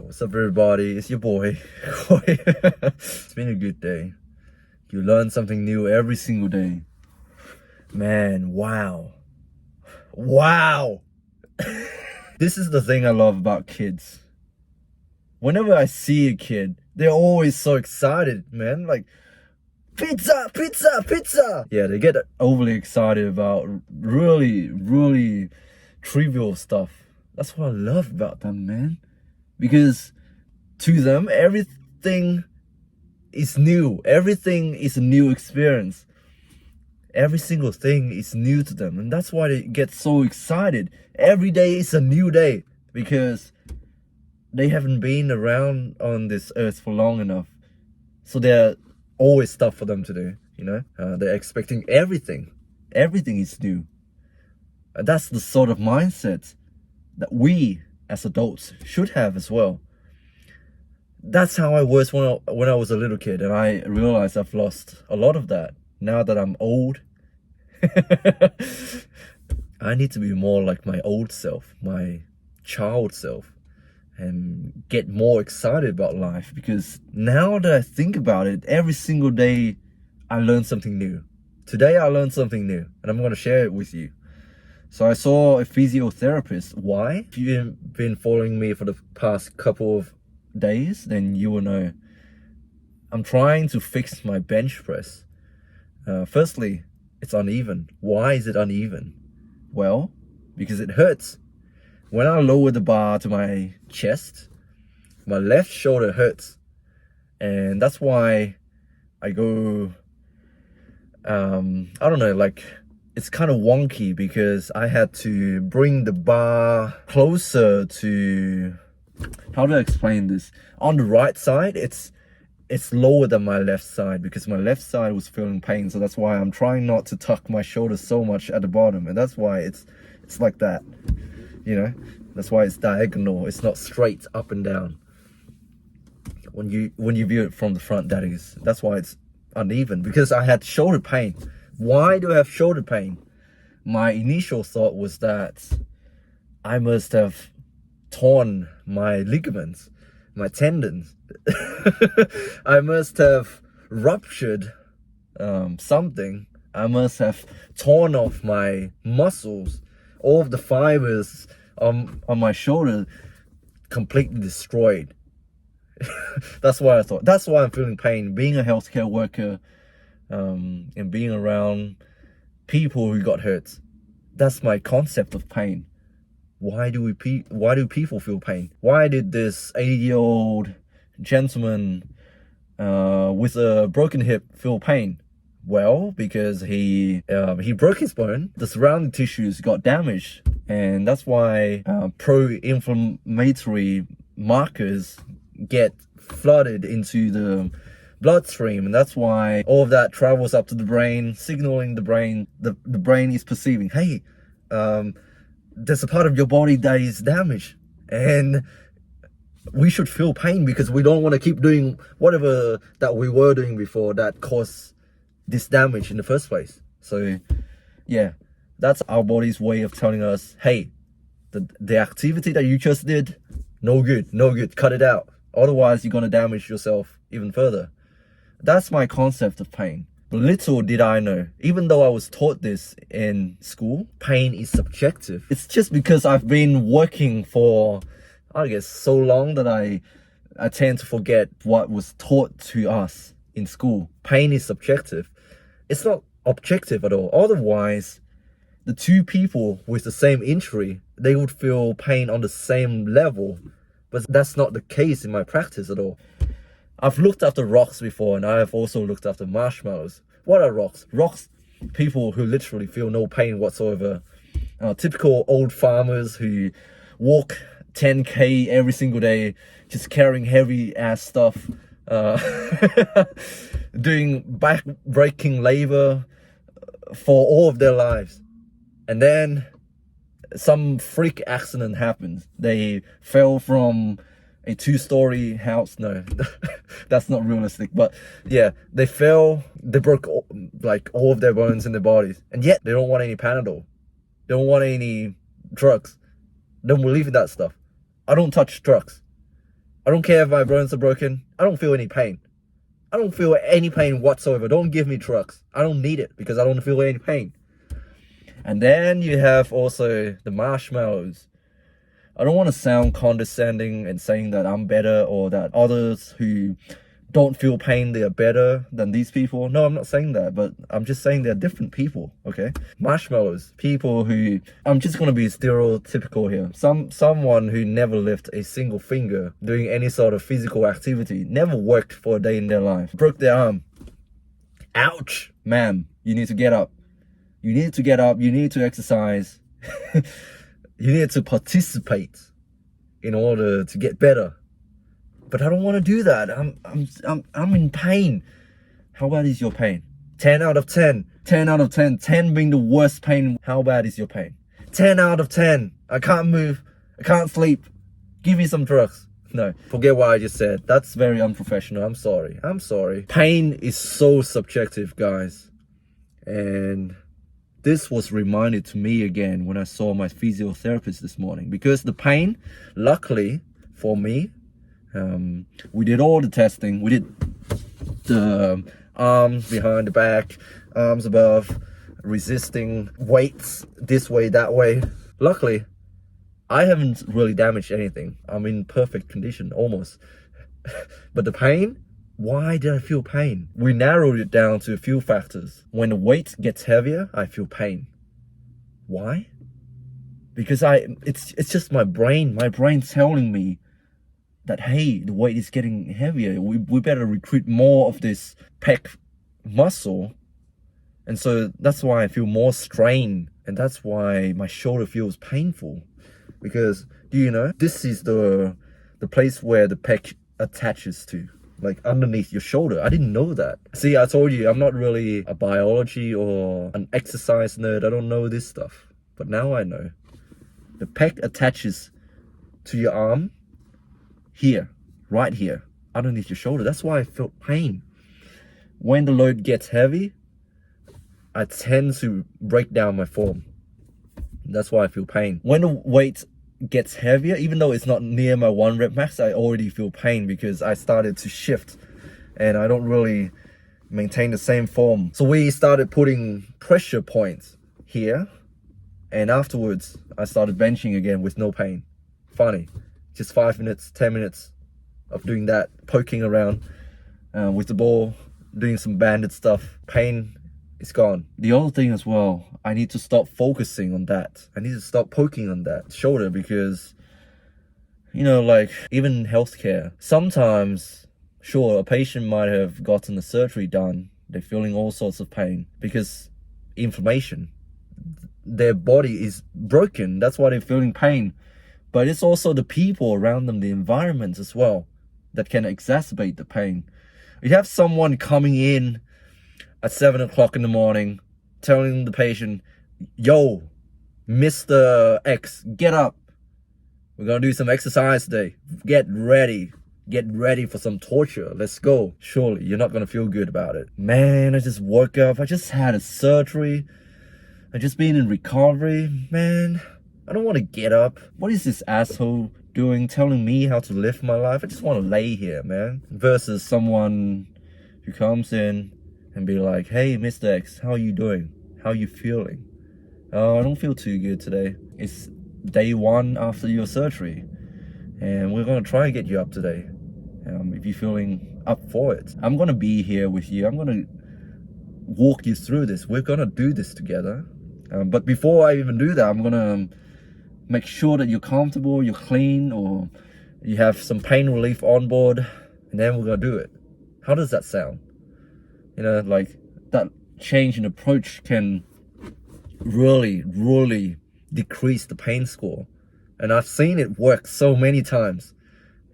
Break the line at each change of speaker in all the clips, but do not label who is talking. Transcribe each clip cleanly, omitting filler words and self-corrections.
What's up, everybody? It's your boy, Koi. It's been a good day. You learn something new every single day. Man, wow. Wow! This is the thing I love about kids. Whenever I see a kid, they're always so excited, man. Like, pizza, pizza, pizza! Yeah, they get overly excited about really trivial stuff. That's what I love about them, man. Because to them, everything is new. Everything is a new experience. Every single thing is new to them. And that's why they get so excited. Every day is a new day. Because they haven't been around on this earth for long enough. So there's always stuff for them to do, you know? They're expecting everything. Everything is new. And that's the sort of mindset that we as adults should have as well. That's how I was when I was a little kid, and I realized I've lost a lot of that now that I'm old. I need to be more like my old self, my child self, and get more excited about life, because now that I think about it, every single day I learn something new. Today I learned something new, and I'm going to share it with you. So I saw a physiotherapist. Why? If you've been following me for the past couple of days, then you will know. I'm trying to fix my bench press. Firstly, it's uneven. Why is it uneven? Well, because it hurts. When I lower the bar to my chest, my left shoulder hurts. And that's why I go, I don't know, like, it's kind of wonky because I had to bring the bar closer to, how do I explain this? On the right side, it's lower than my left side because my left side was feeling pain. So that's why I'm trying not to tuck my shoulders so much at the bottom. And that's why it's like that, you know? That's why it's diagonal. It's not straight up and down. When you view it from the front, that is. That's why it's uneven, because I had shoulder pain. Why do I have shoulder pain? My initial thought was that I must have torn my ligaments, my tendons. I must have ruptured something. I must have torn off my muscles. All of the fibers on my shoulder completely destroyed. That's why I thought. That's why I'm feeling pain. Being a healthcare worker, and being around people who got hurt, that's my concept of pain. Why do people feel pain? Why did this 80-year-old gentleman with a broken hip feel pain? Well, because he broke his bone. The surrounding tissues got damaged, and that's why pro-inflammatory markers get flooded into the bloodstream, and that's why all of that travels up to the brain, signaling the brain. The brain is perceiving, hey, there's a part of your body that is damaged, and we should feel pain because we don't want to keep doing whatever that we were doing before that caused this damage in the first place. So yeah, that's our body's way of telling us, hey, the activity that you just did, no good, cut it out. Otherwise, you're going to damage yourself even further. That's my concept of pain. But little did I know, even though I was taught this in school, pain is subjective. It's just because I've been working for, I guess, so long that I tend to forget what was taught to us in school. Pain is subjective. It's not objective at all. Otherwise, the two people with the same injury, they would feel pain on the same level. But that's not the case in my practice at all. I've looked after rocks before, and I have also looked after marshmallows. What are rocks? Rocks, people who literally feel no pain whatsoever. Typical old farmers who walk 10K every single day, just carrying heavy ass stuff, doing back-breaking labor for all of their lives. And then some freak accident happens. They fell from a 2-story house. No, that's not realistic. But yeah, they fell. They broke like all of their bones in their bodies, and yet they don't want any Panadol. They don't want any drugs. They don't believe in that stuff. I don't touch drugs. I don't care if my bones are broken. I don't feel any pain. I don't feel any pain whatsoever. Don't give me drugs. I don't need it because I don't feel any pain. And then you have also the marshmallows. I don't want to sound condescending and saying that I'm better or that others who don't feel pain, they are better than these people. No, I'm not saying that, but I'm just saying they're different people, okay? Marshmallows, people who, I'm just gonna be stereotypical here. Someone who never lifted a single finger doing any sort of physical activity, never worked for a day in their life, broke their arm. Ouch, ma'am, you need to get up. You need to get up, you need to exercise. You need to participate in order to get better. But I don't want to do that. I'm in pain. How bad is your pain? 10 out of 10. 10 out of 10. 10 being the worst pain. How bad is your pain? 10 out of 10. I can't move. I can't sleep. Give me some drugs. No, forget what I just said. That's very unprofessional. I'm sorry. I'm sorry. Pain is so subjective, guys. And this was reminded to me again when I saw my physiotherapist this morning. Because the pain, luckily for me, we did all the testing. We did the arms behind the back, arms above, resisting weights this way, that way. Luckily, I haven't really damaged anything. I'm in perfect condition, almost. But the pain, why did I feel pain? We narrowed it down to a few factors. When the weight gets heavier, I feel pain. Why? Because it's just my brain telling me that, hey, the weight is getting heavier. We better recruit more of this pec muscle. And so that's why I feel more strain. And that's why my shoulder feels painful. Because, do you know, this is the place where the pec attaches to. Like underneath your shoulder. I didn't know that. See, I told you, I'm not really a biology or an exercise nerd. I don't know this stuff. But now I know. The pec attaches to your arm. Here, right here, underneath your shoulder. That's why I felt pain. When the load gets heavy, I tend to break down my form. That's why I feel pain. When the weight gets heavier, even though it's not near my 1 rep max, I already feel pain because I started to shift and I don't really maintain the same form. So we started putting pressure points here, and afterwards I started benching again with no pain. Funny. Just 5 minutes, 10 minutes of doing that, poking around with the ball, doing some banded stuff. Pain is gone. The other thing as well, I need to stop focusing on that. I need to stop poking on that shoulder because, you know, like even healthcare, sometimes, sure, a patient might have gotten the surgery done. They're feeling all sorts of pain because inflammation. Their body is broken. That's why they're feeling pain. But it's also the people around them, the environment as well, that can exacerbate the pain. You have someone coming in at 7 o'clock in the morning, telling the patient, yo, Mr. X, get up. We're gonna do some exercise today. Get ready. Get ready for some torture. Let's go. Surely you're not gonna feel good about it. Man, I just woke up. I just had a surgery. I just been in recovery. Man, I don't want to get up. What is this asshole doing, telling me how to live my life? I just want to lay here, man. Versus someone who comes in and be like, hey, Mr. X, how are you doing? How are you feeling? Oh, I don't feel too good today. It's day 1 after your surgery. And we're going to try and get you up today. If you're feeling up for it. I'm going to be here with you. I'm going to walk you through this. We're going to do this together. But before I even do that, I'm going to make sure that you're comfortable, you're clean, or you have some pain relief on board, and then we're gonna do it. How does that sound? You know, like that change in approach can really decrease the pain score. And I've seen it work so many times.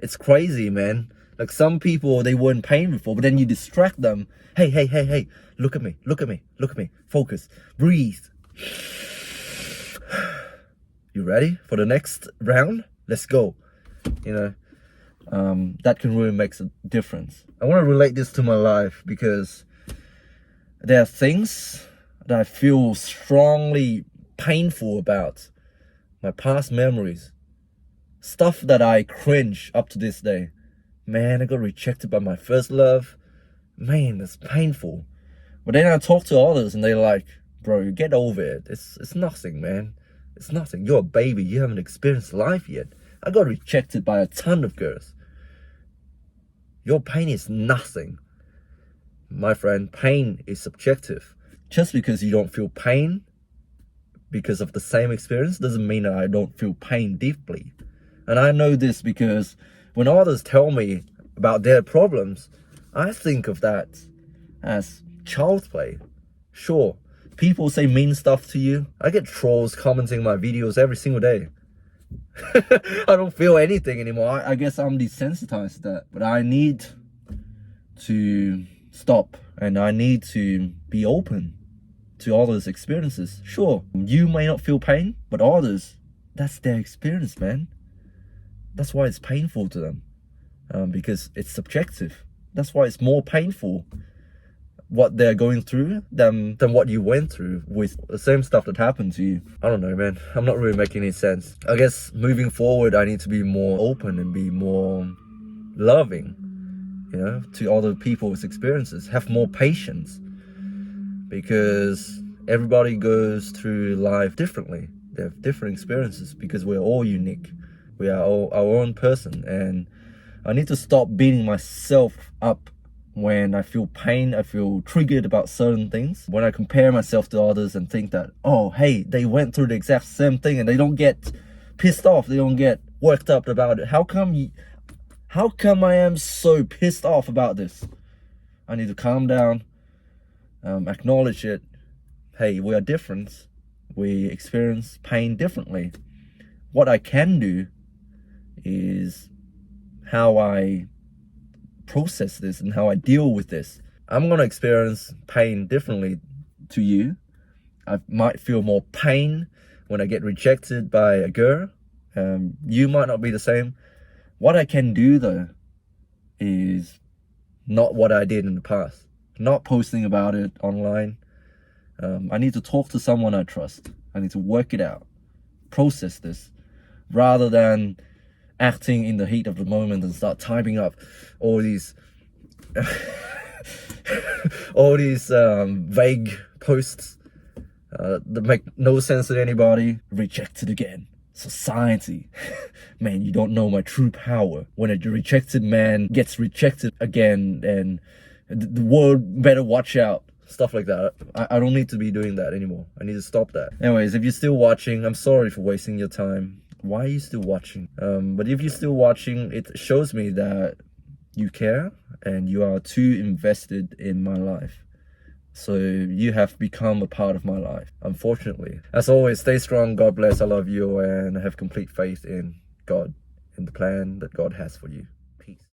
It's crazy, man. Like some people, they were in pain before, but then you distract them. Hey, look at me, focus, breathe. You ready for the next round? Let's go. You know, that can really make a difference. I want to relate this to my life because there are things that I feel strongly painful about. My past memories. Stuff that I cringe up to this day. Man, I got rejected by my first love. Man, that's painful. But then I talk to others and they're like, bro, get over it. It's nothing, man. It's nothing. You're a baby. You haven't experienced life yet. I got rejected by a ton of girls. Your pain is nothing. My friend, pain is subjective. Just because you don't feel pain because of the same experience doesn't mean that I don't feel pain deeply. And I know this because when others tell me about their problems, I think of that as child's play. Sure, people say mean stuff to you. I get trolls commenting my videos every single day. I don't feel anything anymore. I guess I'm desensitized to that. But I need to stop and I need to be open to others' experiences. Sure, you may not feel pain, but others, that's their experience, man. That's why it's painful to them, because it's subjective. That's why it's more painful what they're going through than what you went through with the same stuff that happened to you. I don't know, man. I'm not really making any sense. I guess moving forward, I need to be more open and be more loving, you know, to other people's experiences. Have more patience, because everybody goes through life differently. They have different experiences because we're all unique. We are all our own person, and I need to stop beating myself up when I feel pain, I feel triggered about certain things. When I compare myself to others and think that, oh, hey, they went through the exact same thing and they don't get pissed off, they don't get worked up about it. How come I am so pissed off about this? I need to calm down, acknowledge it. Hey, we are different. We experience pain differently. What I can do is how I process this and how I deal with this. I'm gonna experience pain differently to you. I might feel more pain when I get rejected by a girl. You might not be the same. What I can do though is not what I did in the past. Not posting about it online. I need to talk to someone I trust. I need to work it out, process this, rather than acting in the heat of the moment and start typing up all these vague posts that make no sense to anybody. Rejected again. Society. Man, you don't know my true power. When a rejected man gets rejected again, and the world better watch out. Stuff like that. I don't need to be doing that anymore. I need to stop that. Anyways, if you're still watching, I'm sorry for wasting your time. Why are you still watching? But if you're still watching, it shows me that you care and you are too invested in my life. So you have become a part of my life, unfortunately. As always, stay strong. God bless. I love you and I have complete faith in God, in the plan that God has for you. Peace.